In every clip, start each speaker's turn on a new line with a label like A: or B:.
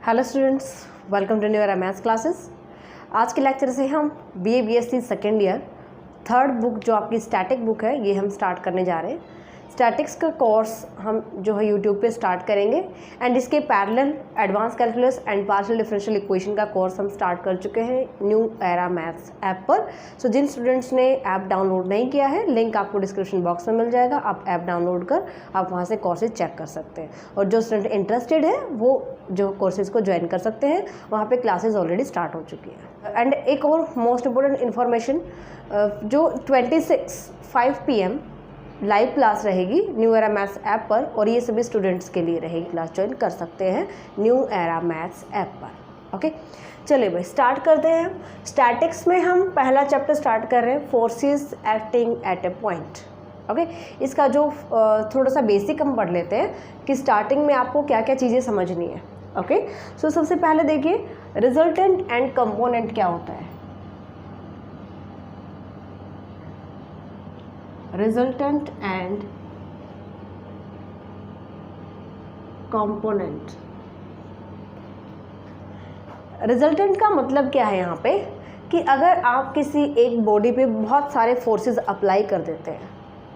A: Hello students, welcome to new maths classes. आज के lecture से हम BA BSc second year third book जो आपकी स्टैटिक बुक है ये हम स्टार्ट करने जा रहे हैं। स्टैटिक्स का कोर्स हम जो है यूट्यूब पे स्टार्ट करेंगे एंड इसके parallel advance calculus and partial differential equation का कोर्स हम स्टार्ट कर चुके हैं न्यू एरा मैथ्स ऐप पर। सो जिन स्टूडेंट्स ने ऐप डाउनलोड नहीं किया है, लिंक आपको डिस्क्रिप्शन बॉक्स में मिल जाएगा। आप ऐप डाउनलोड कर आप वहाँ से कोर्सेज चेक कर सकते हैं और जो स्टूडेंट इंटरेस्टेड है वो जो कोर्सेज को ज्वाइन कर सकते हैं। वहाँ पे क्लासेस ऑलरेडी स्टार्ट हो चुकी है। एंड एक और मोस्ट इम्पोर्टेंट इन्फॉर्मेशन, जो 5 PM लाइव क्लास रहेगी न्यू एरा मैथ्स ऐप पर और ये सभी स्टूडेंट्स के लिए रहेगी। क्लास ज्वाइन कर सकते हैं न्यू एरा मैथ्स ऐप पर। ओके, चलिए भाई स्टार्ट करते हैं। स्टैटिक्स में हम पहला चैप्टर स्टार्ट कर रहे हैं, forces acting at A point. Okay, इसका जो थोड़ा सा बेसिक हम पढ़ लेते हैं कि स्टार्टिंग में आपको क्या क्या चीज़ें समझनी है। ओके, सो सबसे पहले देखिए रिजल्टेंट एंड कंपोनेंट क्या होता है। Resultant and component. रिजल्टेंट का मतलब क्या है यहाँ पे कि अगर आप किसी एक बॉडी पे बहुत सारे फोर्सेस अप्लाई कर देते हैं,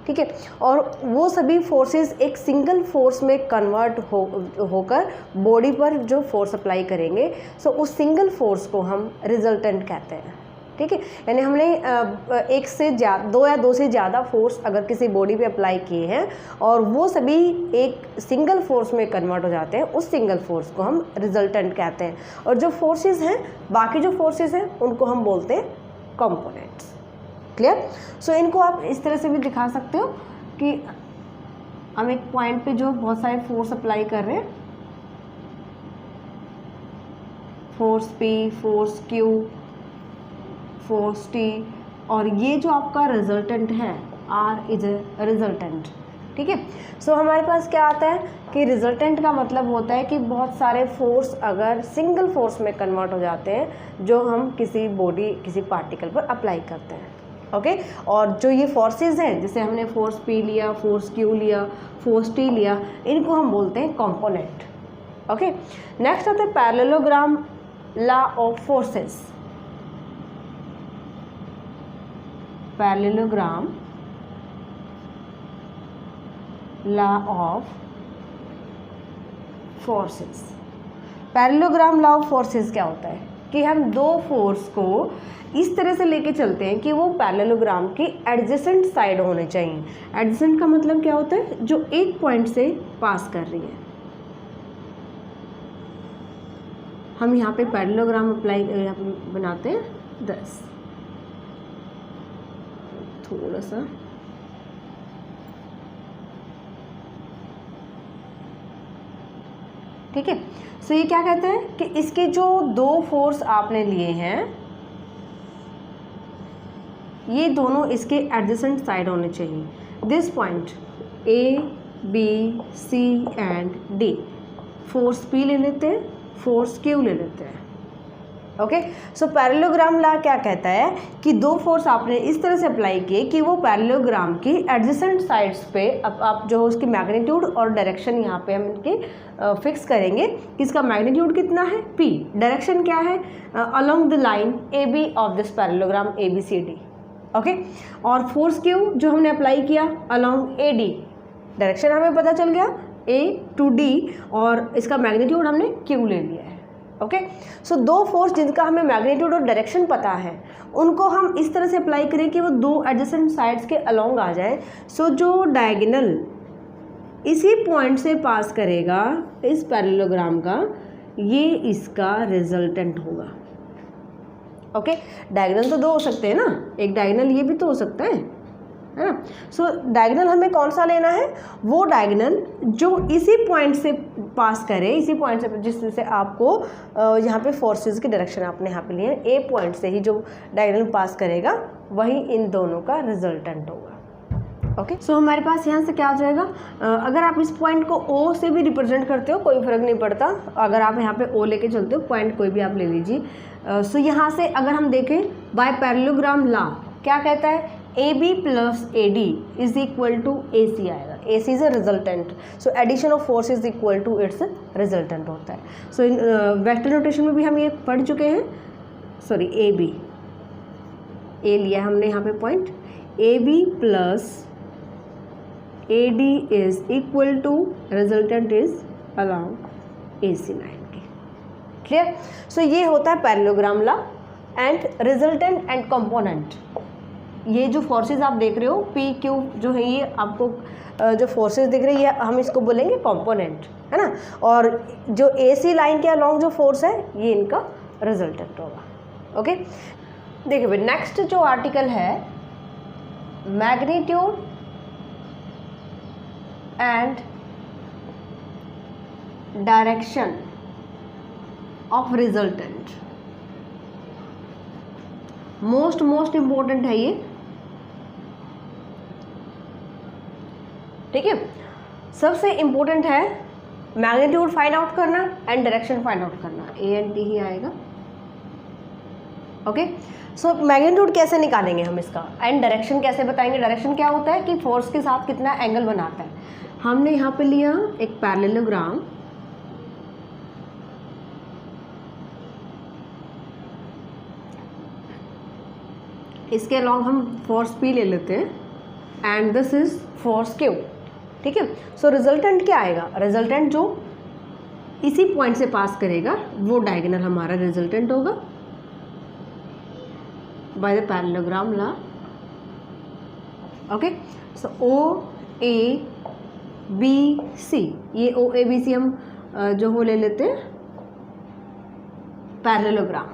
A: ठीक है, और वो सभी फोर्सेस एक सिंगल फोर्स में कन्वर्ट होकर बॉडी पर जो फोर्स अप्लाई करेंगे, सो उस सिंगल फोर्स को हम रिजल्टेंट कहते हैं। ठीक है, यानी हमने एक से दो या दो से ज़्यादा फोर्स अगर किसी बॉडी पे अप्लाई किए हैं और वो सभी एक सिंगल फोर्स में कन्वर्ट हो जाते हैं, उस सिंगल फोर्स को हम रिजल्टेंट कहते हैं। और जो फोर्सेस हैं, बाकी जो फोर्सेस हैं उनको हम बोलते हैं कंपोनेंट्स। क्लियर? सो इनको आप इस तरह से भी दिखा सकते हो कि हम एक पॉइंट पे जो बहुत सारे फोर्स अप्लाई कर रहे हैं, force P, force Q, force T, और ये जो आपका रिजल्टेंट है R इज ए रिजल्टेंट। ठीक है, सो हमारे पास क्या आता है कि रिजल्टेंट का मतलब होता है कि बहुत सारे फोर्स अगर सिंगल फोर्स में कन्वर्ट हो जाते हैं जो हम किसी बॉडी किसी पार्टिकल पर अप्लाई करते हैं। ओके, और जो ये फोर्सेस हैं, जैसे हमने फोर्स P लिया, फोर्स Q लिया, फोर्स T लिया, इनको हम बोलते हैं कंपोनेंट। ओके, नेक्स्ट आता है parallelogram law of forces. Parallelogram law of forces. Parallelogram law of forces क्या होता है कि हम दो फोर्स को इस तरह से लेके चलते हैं कि वो पैरेललोग्राम की एडजेसेंट साइड होने चाहिए। एडजेसेंट का मतलब क्या होता है, जो एक पॉइंट से पास कर रही है। हम यहाँ पे पैरेललोग्राम अप्लाई बनाते हैं 10, थोड़ा सा ठीक है। सो ये क्या कहते हैं कि इसके जो दो फोर्स आपने लिए हैं ये दोनों इसके एडजेसेंट साइड होने चाहिए। This point A, B, C and D। Force P ले लेते हैं, फोर्स Q ले लेते हैं। ओके, सो पैरेललोग्राम लॉ क्या कहता है कि दो फोर्स आपने इस तरह से अप्लाई किए कि वो पैरेललोग्राम की एडजेसेंट साइड्स पे अब आप जो उसकी मैग्नीट्यूड और डायरेक्शन यहाँ पे हम इनके फिक्स करेंगे कि इसका मैग्नीट्यूड कितना है P, डायरेक्शन क्या है along the line AB of this parallelogram ABCD। Okay, और फोर्स Q जो हमने अप्लाई किया अलोंग AD, डायरेक्शन हमें पता चल गया A to D और इसका मैग्नीट्यूड हमने Q ले लिया है। ओके, सो दो फोर्स जिनका हमें मैग्नीट्यूड और डायरेक्शन पता है उनको हम इस तरह से अप्लाई करें कि वो दो एडजेसेंट साइड्स के अलोंग आ जाए। सो जो डायगोनल इसी पॉइंट से पास करेगा इस पैरेललोग्राम का, ये इसका रिजल्टेंट होगा। ओके, डायगोनल तो दो हो सकते हैं ना, एक डायगोनल ये भी तो हो सकता है ना। सो डायगोनल हमें कौन सा लेना है, वो डायगोनल जो इसी पॉइंट से पास करे, इसी पॉइंट से जिससे आपको यहाँ पे फोर्सेस की डायरेक्शन आपने यहाँ पे लिए हैं, ए पॉइंट से ही जो डायगोनल पास करेगा वही इन दोनों का रिजल्टेंट होगा। ओके, सो हमारे पास यहाँ से क्या हो जाएगा, अगर आप इस पॉइंट को O से भी रिप्रेजेंट करते हो कोई फर्क नहीं पड़ता। अगर आप यहाँ पे O लेके चलते हो, पॉइंट कोई भी आप ले लीजिए। सो यहाँ से अगर हम देखें बाय पैरेललोग्राम लॉ क्या कहता है, AB plus AD is equal to AC आएगा। AC is a resultant, so addition of force is equal to its resultant होता है. सो इन वेक्टर नोटेशन में भी हम ये पढ़ चुके हैं. सॉरी AB, ए लिया हमने यहाँ पे point. AB plus AD is equal to resultant is along AC line के. क्लियर. सो ये होता है parallelogram law and resultant and component. ये जो फोर्सेस आप देख रहे हो PQ जो है, ये आपको जो फोर्सेस दिख रही है हम इसको बोलेंगे कंपोनेंट, है ना. और जो AC लाइन के अलॉन्ग जो फोर्स है ये इनका रिजल्टेंट होगा. ओके. देखिए भाई, नेक्स्ट जो आर्टिकल है magnitude and direction of resultant. Most important है ये. ठीक है. सबसे इंपॉर्टेंट है मैग्नीट्यूड फाइंड आउट करना एंड डायरेक्शन फाइंड आउट करना. A एंड D ही आएगा. ओके. सो मैग्नीट्यूड कैसे निकालेंगे हम इसका, एंड डायरेक्शन कैसे बताएंगे. डायरेक्शन क्या होता है कि फोर्स के साथ कितना एंगल बनाता है. हमने यहाँ पे लिया एक पैरेललोग्राम. इसके अलॉन्ग हम फोर्स P ले लेते हैं and this is force Q. ठीक है. सो रिजल्टेंट क्या आएगा, रिजल्टेंट जो इसी पॉइंट से पास करेगा वो डायगोनल हमारा रिजल्टेंट होगा by the parallelogram law. Okay. So OABC, ये OABC हम जो हो ले लेते हैं पैरेललोग्राम.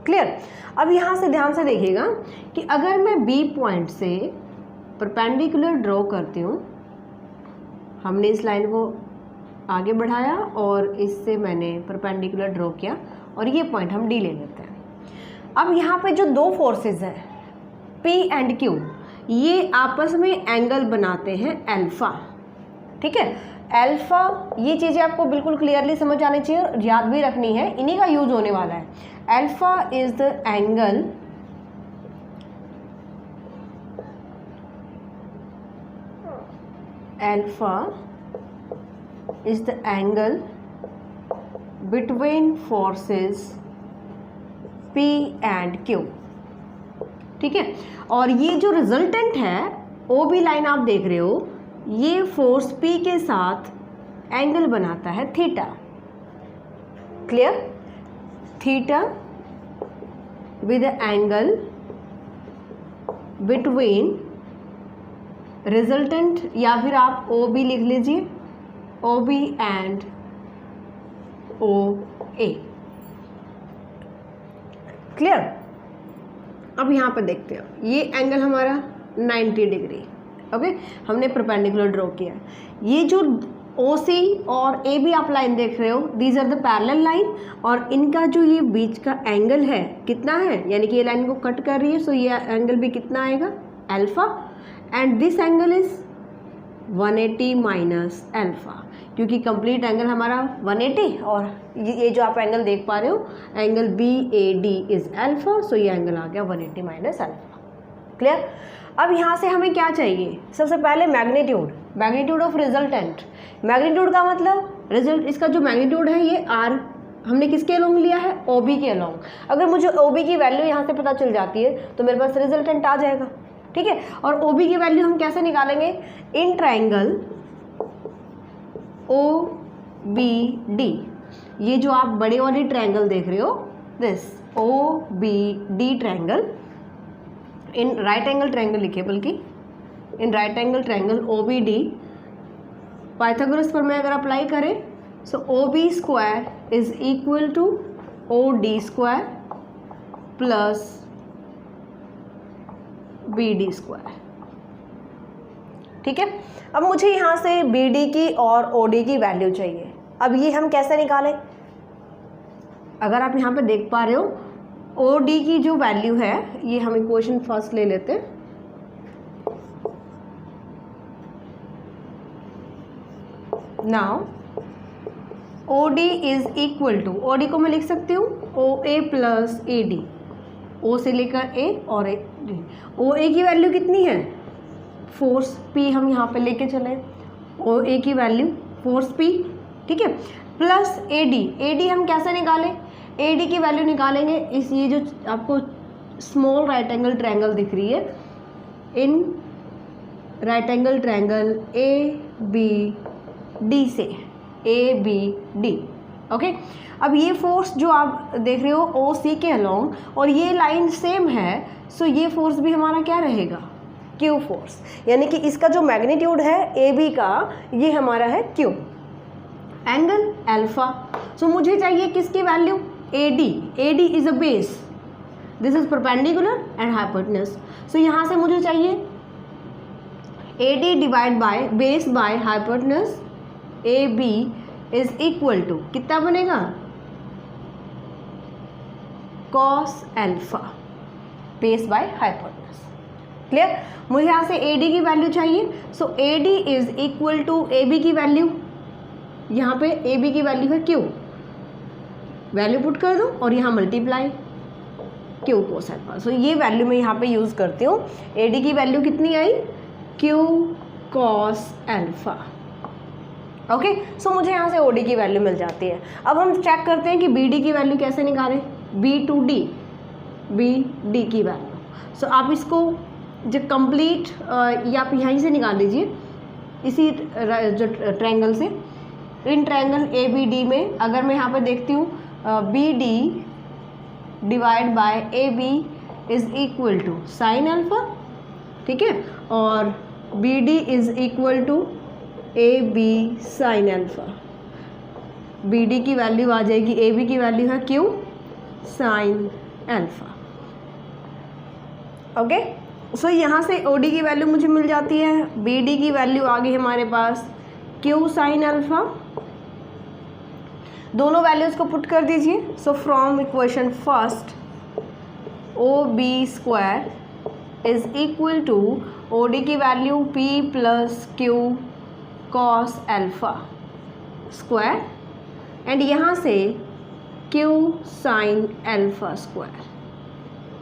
A: क्लियर. अब यहाँ से ध्यान से देखिएगा कि अगर मैं B पॉइंट से परपेंडिकुलर ड्रॉ करती हूँ, हमने इस लाइन को आगे बढ़ाया और इससे मैंने परपेंडिकुलर ड्रॉ किया और ये पॉइंट हम D ले लेते हैं. अब यहाँ पे जो दो फोर्सेस हैं P एंड Q, ये आपस में एंगल बनाते हैं अल्फा. ठीक है. अल्फा, ये चीज़ें आपको बिल्कुल क्लियरली समझ आनी चाहिए, याद भी रखनी है, इन्हीं का यूज होने वाला है. Alpha is the angle alpha is the angle between forces P and Q. ठीक है. और ये जो रिजल्टेंट है OB लाइन आप देख रहे हो, ये फोर्स P के साथ एंगल बनाता है theta. Clear. Theta with angle between resultant, या फिर आप OB लिख लीजिए, OB एंड OA. क्लियर. अब यहाँ पर देखते हैं, ये एंगल हमारा 90 डिग्री. ओके. हमने परपेंडिकुलर ड्रॉ किया. ये जो OC और AB आप लाइन देख रहे हो, these are the parallel line, और इनका जो ये बीच का एंगल है कितना है, यानी कि ये लाइन को कट कर रही है, सो ये एंगल भी कितना आएगा, alpha. And this angle is 180 minus alpha, क्योंकि कंप्लीट एंगल हमारा 180 और ये जो आप एंगल देख पा रहे हो एंगल BAD इज अल्फा, सो ये एंगल आ गया 180 माइनस अल्फा. क्लियर. अब यहाँ से हमें क्या चाहिए, सबसे पहले magnitude, magnitude of resultant. Magnitude का मतलब रिजल्ट, इसका जो मैग्नीट्यूड है ये R हमने किसके अलोंग लिया है, OB के अलोंग. अगर मुझे OB की वैल्यू यहाँ से पता चल जाती है तो मेरे पास रिजल्टेंट आ जाएगा. ठीक है. और OB की वैल्यू हम कैसे निकालेंगे, इन ट्रायंगल OBD, ये जो आप बड़े वाली ट्रायंगल देख रहे हो, this OBD triangle, in right angle triangle लिखिए, बल्कि in right angle triangle OBD, Pythagoras पर मैं अगर अप्लाई करें, so OB square is equal to OD square plus BD square. ठीक है. अब मुझे यहाँ से BD की और OD की वैल्यू चाहिए. अब ये हम कैसे निकालें, अगर आप यहाँ पे देख पा रहे हो OD की जो वैल्यू है, ये हम इक्वेशन फर्स्ट ले लेते हैं. Now OD is equal to, OD को मैं लिख सकती हूँ OA प्लस AD, O से लेकर A और A. OA की वैल्यू कितनी है, फोर्स P हम यहाँ पे लेके चले, ओ ए की वैल्यू फोर्स पी, ठीक है, plus A D. A D हम कैसे निकालें, ए डी की वैल्यू निकालेंगे इस ये जो आपको स्मॉल राइट एंगल ट्रायंगल दिख रही है, in right angle triangle A B D से, ए बी डी, ओके। अब ये फोर्स जो आप देख रहे हो ओ सी के अलोंग और ये लाइन सेम है, सो ये फोर्स भी हमारा क्या रहेगा, क्यू फोर्स, यानी कि इसका जो मैग्नीट्यूड है ए बी का ये हमारा है क्यू, एंगल अल्फा। सो मुझे चाहिए किसकी value, A D. A D is a base, this is perpendicular and hypotenuse. So यहाँ से मुझे चाहिए A D divide by base by hypotenuse, A B is equal to कितना बनेगा, cos alpha base by hypotenuse. Clear, मुझे यहाँ से A D की वैल्यू चाहिए, so A D is equal to A B की वैल्यू, यहाँ पे ए बी की वैल्यू है क्यू, वैल्यू पुट कर दो और यहाँ मल्टीप्लाई क्यू कोस अल्फा। सो ये वैल्यू मैं यहाँ पे यूज़ करती हूँ। ए डी की वैल्यू कितनी आई, क्यू कॉस अल्फा, ओके। सो मुझे यहाँ से ओ डी की वैल्यू मिल जाती है। अब हम चेक करते हैं कि बी डी की वैल्यू कैसे निकालें, B to D, B D की वैल्यू। सो आप इसको जो कंप्लीट या आप यहीं से निकाल लीजिए, इसी जो ट्रायंगल से, in triangle A B D में अगर मैं यहाँ पे देखती हूँ B D divide by A B is equal to sine alpha, ठीक है, और B D is equal to A B sine alpha. B D की वैल्यू आ जाएगी, ए बी की वैल्यू है Q sine alpha, okay. So यहाँ से ओ डी की वैल्यू मुझे मिल जाती है, बी डी की वैल्यू आ गई हमारे पास क्यू साइन अल्फा। दोनों वैल्यूज़ को पुट कर दीजिए। So from equation first, O B square is equal to O D की value P plus Q cos alpha square, and यहाँ से क्यू साइन अल्फा स्क्वायर,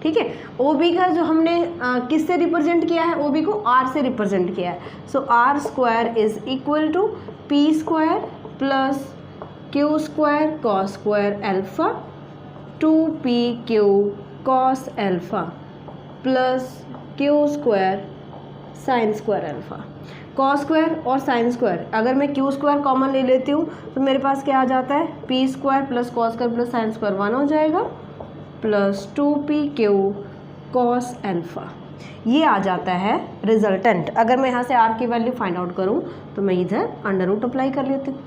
A: ठीक है। ओ बी का जो हमने किससे रिप्रेजेंट किया है, ओ बी को आर से रिप्रेजेंट किया है। So R square is equal to P square plus Q square cos square alpha, two P Q cos alpha plus Q square sine square alpha. Cos square और sine square, अगर मैं Q square common ले लेती हूँ तो मेरे पास क्या आ जाता है, P square plus cos square plus sine square 1 हो जाएगा, plus 2p Q cos alpha. ये आ जाता है रिजल्टेंट। अगर मैं यहाँ से r की वैल्यू फाइंड आउट करूँ तो मैं इधर अंडर रूट अप्लाई कर लेती हूँ,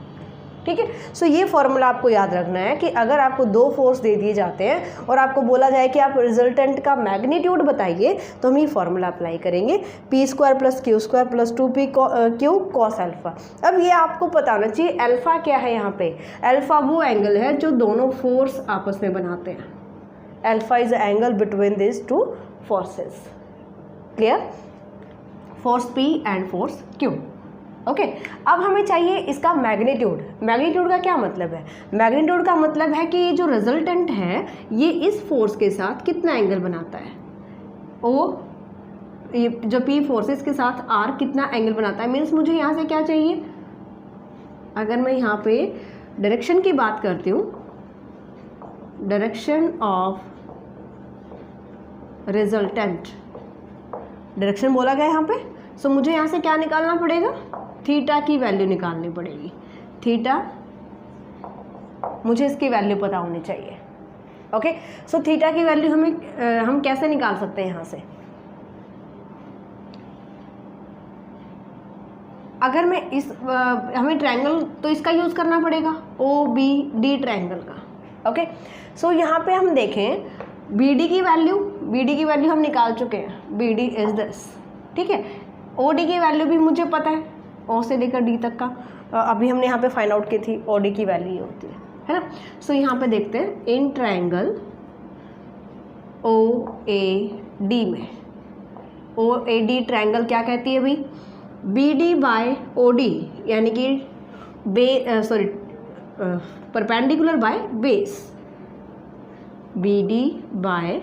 A: ठीक है। सो ये फॉर्मूला आपको याद रखना है कि अगर आपको दो फोर्स दे दिए जाते हैं और आपको बोला जाए कि आप रिजल्टेंट का मैग्नीट्यूड बताइए, तो हम ये फॉर्मूला अप्लाई करेंगे, P square plus Q square plus 2p Q cos alpha. अब ये आपको बताना चाहिए अल्फा क्या है। यहाँ पे अल्फा वो एंगल है जो दोनों फोर्स आपस में बनाते हैं। Alpha is the angle between this two forces, clear, force P and force Q, okay. अब हमें चाहिए इसका मैग्नीट्यूड। मैग्नीट्यूड का क्या मतलब है, मैग्नीट्यूड का मतलब है कि ये जो रिजल्टेंट है ये इस फोर्स के साथ कितना एंगल बनाता है, ओ ये जो P फोर्सेस के साथ R कितना एंगल बनाता है। मीन्स मुझे यहाँ से क्या चाहिए, अगर मैं यहाँ पे डायरेक्शन की बात करती हूँ, डायरेक्शन ऑफ रिजल्टेंट, डायरेक्शन बोला गया यहाँ पे। सो मुझे यहाँ से क्या निकालना पड़ेगा, थीटा की वैल्यू निकालनी पड़ेगी। थीटा, मुझे इसकी वैल्यू पता होनी चाहिए, ओके। सो थीटा की वैल्यू हम कैसे निकाल सकते हैं यहाँ से, अगर मैं हमें ट्रायंगल तो इसका यूज़ करना पड़ेगा, ओ बी डी ट्रायंगल का, ओके। सो यहाँ पे हम देखें बी डी की वैल्यू हम निकाल चुके हैं, बी डी इज दिस, ठीक है। ओ डी की वैल्यू भी मुझे पता है, ओ से लेकर डी तक का अभी हमने यहाँ पे फाइंड आउट की थी, ओ डी की वैल्यू ये होती है ना। सो यहाँ पे देखते हैं in triangle O A D में, ओ ए डी ट्रायंगल क्या कहती है भाई, B D by O D, यानी कि perpendicular by base, B D by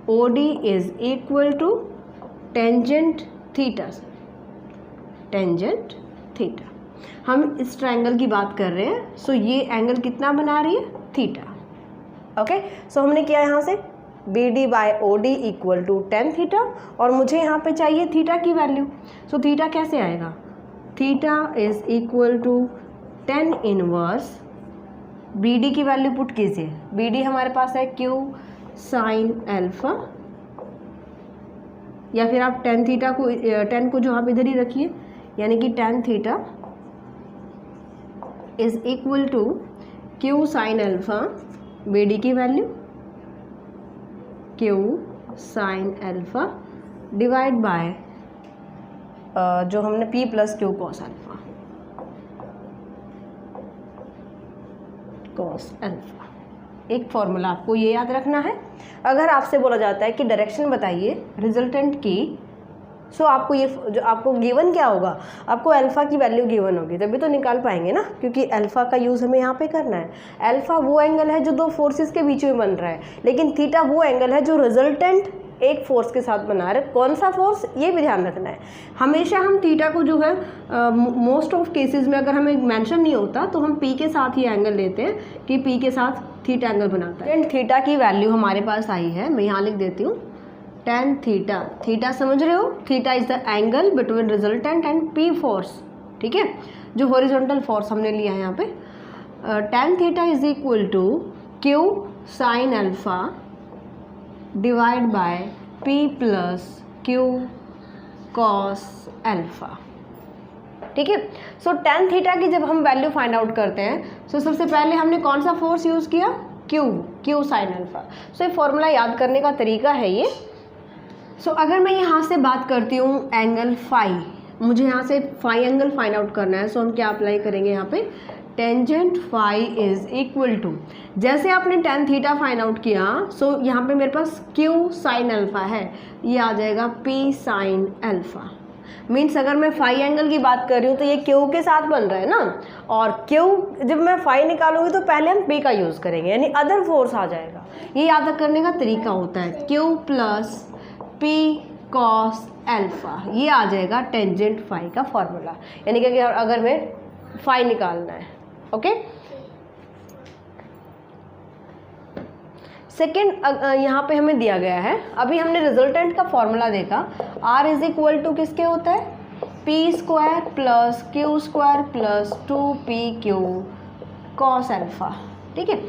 A: O D is equal to tangent theta, tangent theta. हम इस ट्रायंगल की बात कर रहे हैं, सो ये एंगल कितना बना रही है, थीटा। ओके, सो हमने किया यहाँ से BD by OD equal to tan theta, और मुझे यहाँ पे चाहिए थीटा की वैल्यू। सो थीटा कैसे आएगा, theta is equal to tan inverse BD की वैल्यू पुट कीजिए। BD हमारे पास है Q साइन अल्फा, या फिर आप टेन थीटा को, टेन को जो आप इधर ही रखिए, यानी कि tan theta is equal to Q sine alpha, BD की value Q sine alpha divide by जो हमने P plus Q cos alpha, cos alpha. एक फॉर्मूला आपको ये याद रखना है। अगर आपसे बोला जाता है कि डायरेक्शन बताइए रिजल्टेंट की, सो आपको ये जो आपको गिवन क्या होगा, आपको अल्फ़ा की वैल्यू गिवन होगी, तभी तो निकाल पाएंगे ना, क्योंकि अल्फ़ा का यूज़ हमें यहाँ पे करना है। अल्फ़ा वो एंगल है जो दो फोर्सेस के बीच में बन रहा है, लेकिन थीटा वो एंगल है जो रिजल्टेंट एक फोर्स के साथ बना रहे। कौन सा फोर्स, ये भी ध्यान रखना है। हमेशा हम थीटा को जो है मोस्ट ऑफ केसेस में अगर हमें मेंशन नहीं होता तो हम पी के साथ ही एंगल लेते हैं कि पी के साथ थीटा एंगल बनाता है। एंड थीटा की वैल्यू हमारे पास आई है, मैं यहाँ लिख देती हूँ टेन थीटा। थीटा समझ रहे हो, theta is the angle between resultant and P force, ठीक है, जो हॉरिजॉन्टल फोर्स हमने लिया है यहाँ पे। Tan theta is equal to Q sine alpha divide by P plus Q cos alpha, ठीक है। सो टेन थीटा की जब हम वैल्यू फाइंड आउट करते हैं, सो सबसे पहले हमने कौन सा फोर्स यूज़ किया, Q साइन अल्फा। सो ये फॉर्मूला याद करने का तरीका है ये। सो अगर मैं यहाँ से बात करती हूँ एंगल फाई, मुझे यहाँ से फाई एंगल फाइंड आउट करना है, सो हम क्या अप्लाई करेंगे यहाँ पे, tangent phi is equal to, जैसे आपने टेन थीटा फाइंड आउट किया, सो यहाँ पे मेरे पास Q साइन अल्फा है, ये आ जाएगा P साइन अल्फा। मीन्स अगर मैं फाई एंगल की बात कर रही हूँ तो ये Q के साथ बन रहा है ना, और Q जब मैं फाई निकालूंगी तो पहले हम P का यूज़ करेंगे, यानी अदर फोर्स आ जाएगा। ये याद करने का तरीका होता है, Q plus P cos alpha, ये आ जाएगा टेंजेंट फाई का फॉर्मूला, यानी कि अगर मैं फाई निकालना है। ओके, सेकेंड यहाँ पे हमें दिया गया है, अभी हमने रिजल्टेंट का फॉर्मूला देखा, R इज इक्वल टू किसके होता है, P square plus Q square plus 2PQ cos alpha, ठीक है।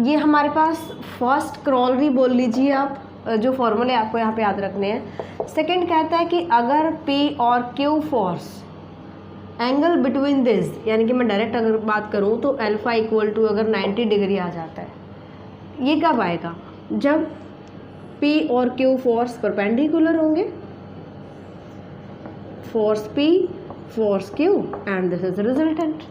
A: ये हमारे पास फर्स्ट क्रॉलरी बोल लीजिए आप, जो फॉर्मूले आपको यहाँ पे याद रखने हैं। सेकेंड कहता है कि अगर P और Q force angle between this, यानी कि मैं डायरेक्ट अगर बात करूँ तो अल्फा इक्वल टू अगर 90 डिग्री आ जाता है, ये कब आएगा, जब P और Q फोर्स परपेंडिकुलर होंगे, force P force Q and this is resultant.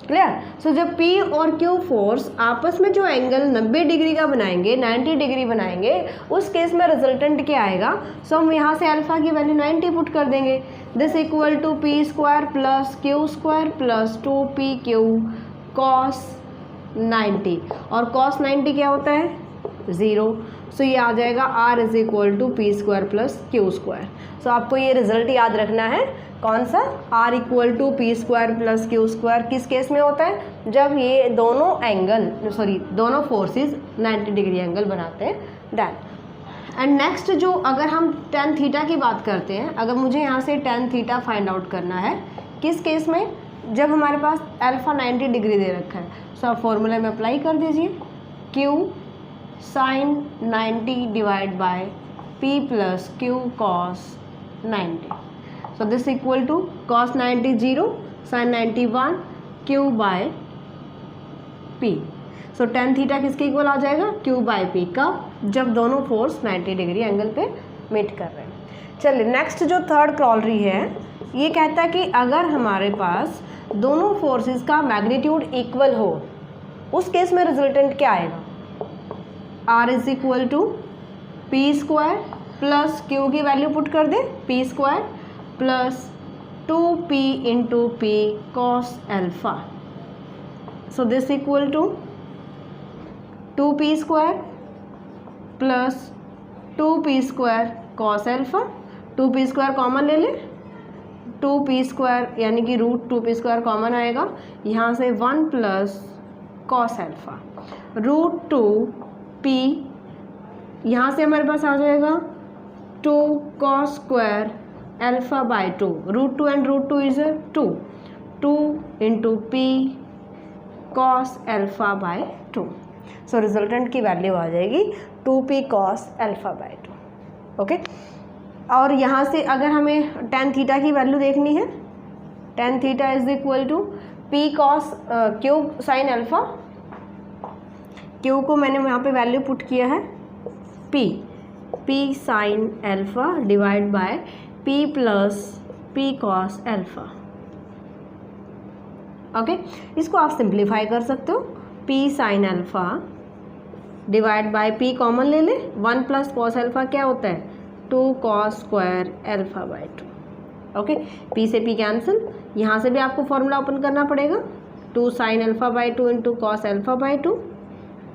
A: Clear. So जब P और Q फोर्स आपस में जो एंगल 90 डिग्री का बनाएंगे, 90 डिग्री बनाएंगे, उस केस में रिजल्टेंट क्या आएगा, सो हम यहाँ से अल्फा की वैल्यू 90 पुट कर देंगे। This equal to P square plus Q square plus 2PQ cos 90, और कॉस 90 क्या होता है, 0। सो ये आ जाएगा R is equal to P square plus Q square. So आपको ये रिजल्ट याद रखना है, कौन सा, R equal to P square plus Q square किस केस में होता है, जब ये दोनों एंगल दोनों फोर्सेस 90 डिग्री एंगल बनाते हैं, डन। एंड नेक्स्ट जो अगर हम टेन थीटा की बात करते हैं, अगर मुझे यहाँ से टेन थीटा फाइंड आउट करना है, किस केस में, जब हमारे पास अल्फा 90 डिग्री दे रखा है, सो आप फॉर्मूले में अप्लाई कर दीजिए, Q sine 90 divide by P plus Q cos 90। So this equal to cos 90 0, sine 90 1, Q by P। So tan theta किसके इक्वल आ जाएगा, Q बाय P का, जब दोनों फोर्स 90 डिग्री एंगल पे मीट कर रहे हैं। चलिए नेक्स्ट जो थर्ड क्रॉलरी है, ये कहता है कि अगर हमारे पास दोनों फोर्सेस का मैग्नीट्यूड इक्वल हो, उस केस में रिजल्टेंट क्या आएगा, R is equal to P square plus Q की वैल्यू पुट कर दे, P square plus 2P into P cos alpha. So this equal to 2P square plus 2P square cos alpha, 2P square common ले लें, 2p² यानी कि √2p² common आएगा, यहाँ से 1 प्लस कॉस अल्फा √2p, यहाँ से हमारे पास आ जाएगा 2 cos square alpha by 2, √2 and √2 is 2 into p cos alpha by 2। So resultant की वैल्यू आ जाएगी 2p cos alpha by 2। Okay, और यहाँ से अगर हमें tan थीटा की वैल्यू देखनी है, tan theta is equal to p cos q sin alpha, q को मैंने यहाँ पे वैल्यू पुट किया है p sin alpha divide by p plus p cos alpha. Okay, इसको आप सिंप्लीफाई कर सकते हो, p sin alpha divide by p common ले ले, 1 प्लस कॉस अल्फा क्या होता है 2 cos square alpha by 2। Okay, p से p कैंसिल, यहाँ से भी आपको फॉर्मूला ओपन करना पड़ेगा, 2 sin alpha by 2 into cos alpha by 2।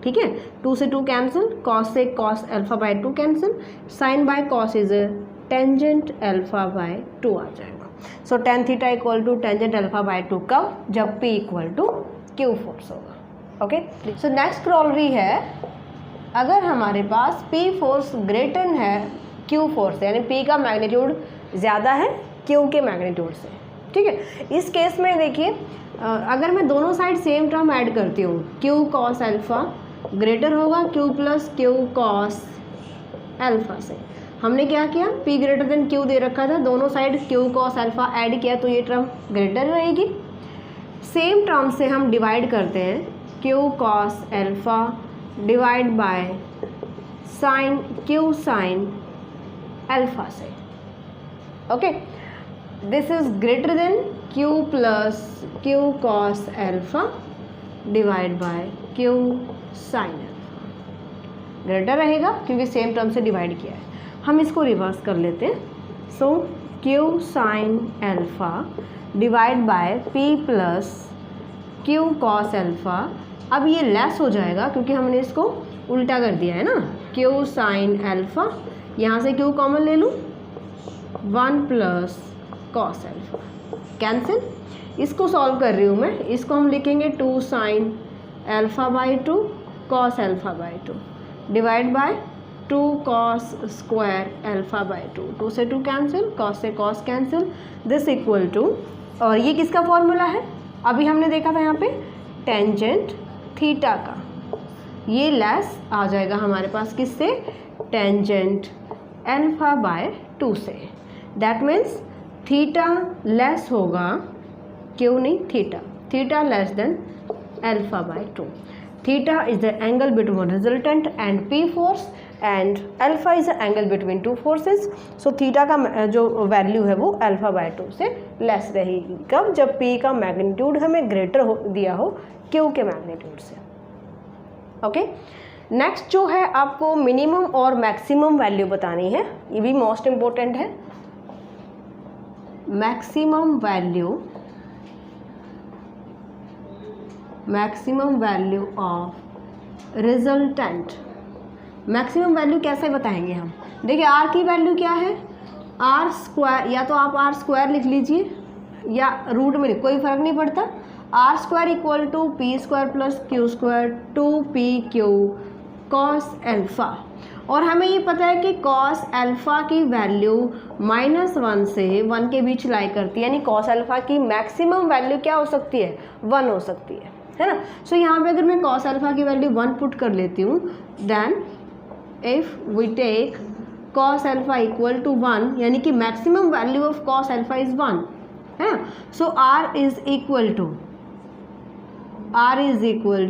A: ठीक है, 2 से 2 कैंसिल, कॉस से cos alpha by 2 cancel, sine by cos is tangent alpha by 2 आ जाएगा। सो tan theta equal to tangent alpha by 2 कब, जब p equal to q force होगा। ओके, सो नेक्स्ट क्रॉलरी है, अगर हमारे पास p फोर्स ग्रेटर है q फोर्स से, यानी p का मैग्नीट्यूड ज़्यादा है q के मैग्नीट्यूड से। ठीक है, इस केस में देखिए अगर मैं दोनों साइड सेम टर्म ऐड करती हूँ, q cos अल्फा ग्रेटर होगा q प्लस q cos अल्फा से। हमने क्या किया, p ग्रेटर देन q दे रखा था, दोनों साइड q cos अल्फा ऐड किया तो ये टर्म ग्रेटर रहेगी। सेम टर्म से हम डिवाइड करते हैं, q cos अल्फा divide by sine q sin अल्फा से। Okay, this is greater than q plus q cos अल्फा डिवाइड बाय q sin अल्फा, ग्रेटर रहेगा क्योंकि सेम टर्म से डिवाइड किया है। हम इसको रिवर्स कर लेते हैं, सो q sin alpha divide by p plus q cos alpha. अब ये लेस हो जाएगा क्योंकि हमने इसको उल्टा कर दिया है ना, q sin अल्फा, यहाँ से q कॉमन ले लूँ, 1 प्लस cos अल्फा कैंसिल। इसको सॉल्व कर रही हूँ मैं, इसको हम लिखेंगे 2 sin alpha by 2 cos alpha by 2 divide by 2 cos square alpha by 2, 2 से 2 कैंसिल, cos से cos cancel, this equal to, और ये किसका फॉर्मूला है, अभी हमने देखा था यहाँ पे टेंजेंट थीटा का, ये लेस आ जाएगा हमारे पास किससे, टेंजेंट अल्फा बाय 2 से। दैट मीन्स थीटा लेस होगा, क्यों नहीं theta, theta less than alpha by 2। Theta is the angle between resultant and p force and alpha is the angle between 2 forces. So theta का जो value है वो alpha by 2 से less रहेगी, कब, जब p का मैग्नीट्यूड हमें ग्रेटर हो दिया हो q के मैग्नीट्यूड से। ओके, नेक्स्ट जो है आपको मिनिमम और मैक्सिमम वैल्यू बतानी है, ये भी मोस्ट इम्पोर्टेंट है। Maximum value of resultant. Maximum value कैसे बताएंगे हम, देखिए r की वैल्यू क्या है, r स्क्वायर, या तो आप r स्क्वायर लिख लीजिए या रूट में लिख, कोई फर्क नहीं पड़ता, r square equal to p square plus q square 2pq cos alpha. और हमें ये पता है कि cos अल्फा की वैल्यू -1 से 1 के बीच लाई करती है, यानी cos अल्फा की मैक्सिमम वैल्यू क्या हो सकती है, 1 हो सकती है ना। सो यहाँ पे अगर मैं cos अल्फा की वैल्यू 1 पुट कर लेती हूँ, then if we take cos alpha equal to 1, यानी कि maximum value of cos alpha is 1 है। So r is equal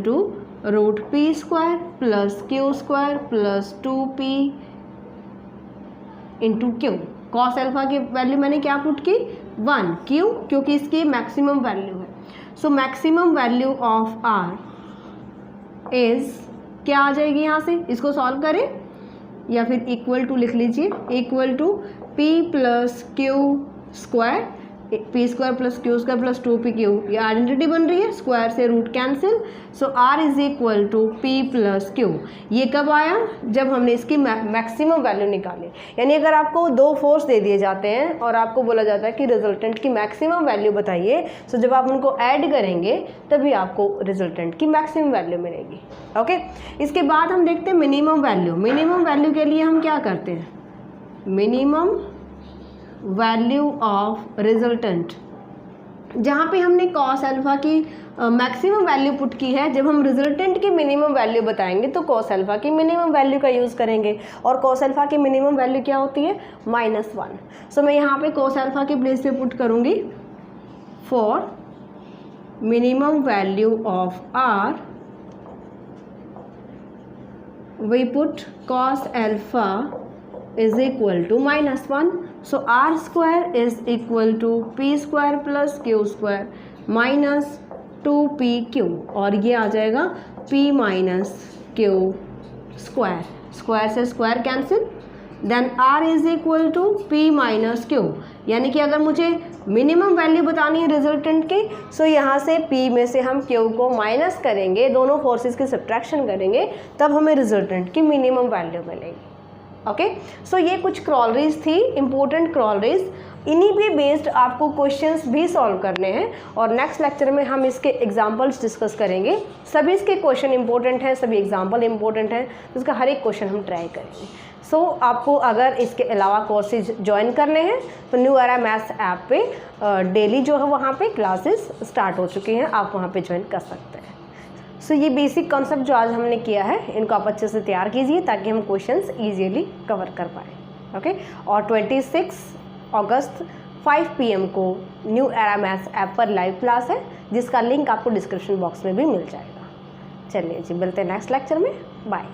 A: to root p square plus q square plus 2p into q। cos alpha की value मैंने क्या put की, 1, क्यों, क्योंकि इसकी मैक्सिमम वैल्यू है। So maximum value of r is क्या आ जाएगी, यहाँ से इसको सॉल्व करें या फिर इक्वल टू लिख लीजिए, equal to p plus q square P square plus Q square plus 2pq, ये आइडेंटिटी बन रही है, स्क्वायर से root cancel, so r is equal to P plus Q. ये कब आया? जब हमने इसकी मैक्सिमम वैल्यू निकाली। यानी अगर आपको दो फोर्स दे दिए जाते हैं और आपको बोला जाता है कि रिजल्टेंट की मैक्सिमम वैल्यू बताइए, सो जब आप उनको ऐड करेंगे तभी आपको रिजल्टेंट की मैक्सिमम वैल्यू मिलेगी। ओके, इसके बाद हम देखते हैं मिनिमम वैल्यू। मिनिमम वैल्यू के लिए हम क्या करते हैं? मिनिमम वैल्यू ऑफ रिजल्टेंट, जहाँ पे हमने कॉस अल्फा की मैक्सिमम वैल्यू पुट की है, जब हम रिजल्टेंट की मिनिमम वैल्यू बताएंगे तो कॉस अल्फा की मिनिमम वैल्यू का यूज़ करेंगे। और कॉस अल्फा की मिनिमम वैल्यू क्या होती है? -1। सो मैं यहाँ पे कॉस अल्फा के प्लेस पे पुट करूँगी for minimum value of r, we put cos alpha is equal to -1, so r square is equal to p square plus q square minus 2pq, और ये आ जाएगा p minus q square, square से square cancel, then r is equal to p minus q। यानी कि अगर मुझे minimum value बतानी है रिजल्टेंट की, सो यहाँ से p में से हम q को माइनस करेंगे, दोनों फोर्सेस की सब्ट्रैक्शन करेंगे, तब हमें रिजल्टेंट की मिनिमम वैल्यू मिलेगी। ओके, सो ये कुछ क्रॉलरीज थी, इंपॉर्टेंट क्रॉलरीज। इन्हीं पे बेस्ड आपको क्वेश्चंस भी सॉल्व करने हैं और नेक्स्ट लेक्चर में हम इसके एग्जांपल्स डिस्कस करेंगे। सभी इसके क्वेश्चन इंपॉर्टेंट हैं, सभी एग्जांपल इंपॉर्टेंट हैं, तो इसका हर एक क्वेश्चन हम ट्राई करेंगे। सो आपको अगर इसके अलावा कोर्सेज ज्वाइन करने हैं तो न्यू एरा मैथ्स ऐप पे डेली जो है वहाँ पे क्लासेस स्टार्ट हो चुकी हैं, आप वहाँ पे ज्वाइन कर सकते हैं। सो ये बेसिक कॉन्सेप्ट जो आज हमने किया है, इनको आप अच्छे से तैयार कीजिए ताकि हम क्वेश्चंस इजीली कवर कर पाएँ। ओके, और 26 अगस्त 5 PM को न्यू एरा मैथ्स ऐप पर लाइव क्लास है, जिसका लिंक आपको डिस्क्रिप्शन बॉक्स में भी मिल जाएगा। चलिए जी, मिलते हैं नेक्स्ट लेक्चर में, बाय।